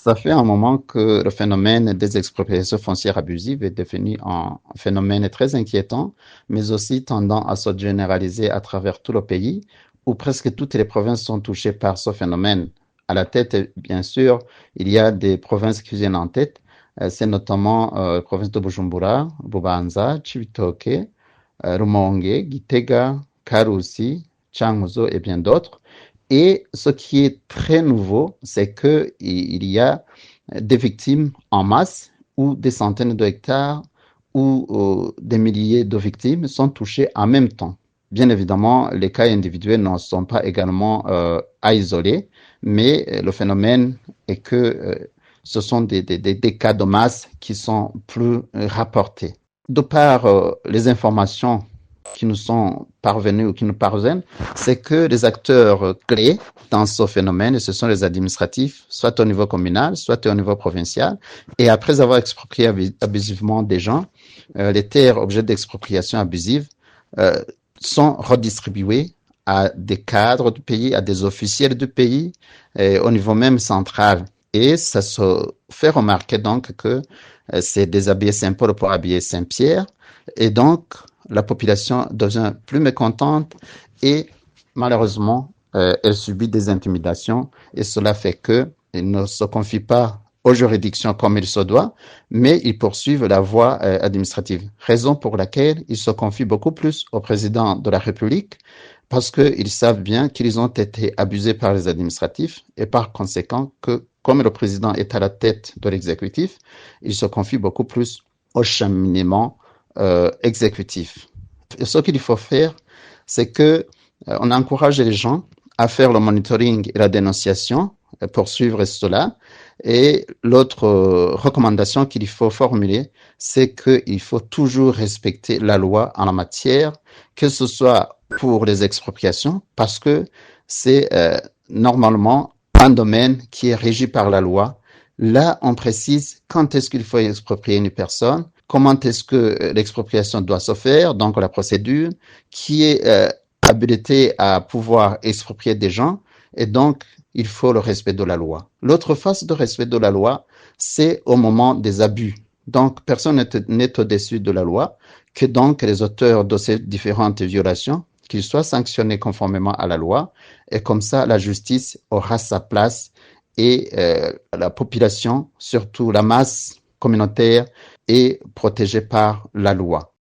Ça fait un moment que le phénomène des expropriations foncières abusives est devenu un phénomène très inquiétant, mais aussi tendant à se généraliser à travers tout le pays, où presque toutes les provinces sont touchées par ce phénomène. À la tête, bien sûr, il y a des provinces qui viennent en tête. C'est notamment la province de Bujumbura, Bubanza, Cibitoke, Rumonge, Gitega, Karusi, Changuzo et bien d'autres. Et ce qui est très nouveau, c'est qu'il y a des victimes en masse où des centaines de hectares ou des milliers de victimes sont touchées en même temps. Bien évidemment, les cas individuels ne sont pas également à isoler, mais le phénomène est que ce sont des cas de masse qui sont plus rapportés. De par les informations qui nous sont parvenus ou qui nous parviennent, c'est que les acteurs clés dans ce phénomène, ce sont les administratifs, soit au niveau communal, soit au niveau provincial. Et après avoir exproprié abusivement des gens, les terres objets d'expropriation abusive sont redistribuées à des cadres du pays, à des officiels du pays, au niveau même central. Et ça se fait remarquer donc que c'est déshabiller Saint-Paul pour habiller Saint-Pierre. Et donc, la population devient plus mécontente et malheureusement, elle subit des intimidations et cela fait qu'elle ne se confie pas aux juridictions comme il se doit, mais ils poursuivent la voie administrative. Raison pour laquelle ils se confient beaucoup plus au président de la République parce qu'ils savent bien qu'ils ont été abusés par les administratifs et par conséquent que comme le président est à la tête de l'exécutif, il se confie beaucoup plus au cheminement exécutif. Et ce qu'il faut faire, c'est que on encourage les gens à faire le monitoring et la dénonciation pour suivre cela. Et l'autre recommandation qu'il faut formuler, c'est qu'il faut toujours respecter la loi en la matière, que ce soit pour les expropriations, parce que c'est normalement un domaine qui est régi par la loi. Là, on précise quand est-ce qu'il faut exproprier une personne, comment est-ce que l'expropriation doit se faire, donc la procédure, qui est habilité à pouvoir exproprier des gens, et donc il faut le respect de la loi. L'autre face de respect de la loi, c'est au moment des abus. Donc personne n'est au-dessus de la loi, que donc les auteurs de ces différentes violations, qu'ils soient sanctionnés conformément à la loi, et comme ça la justice aura sa place et la population, surtout la masse communautaire, est protégée par la loi.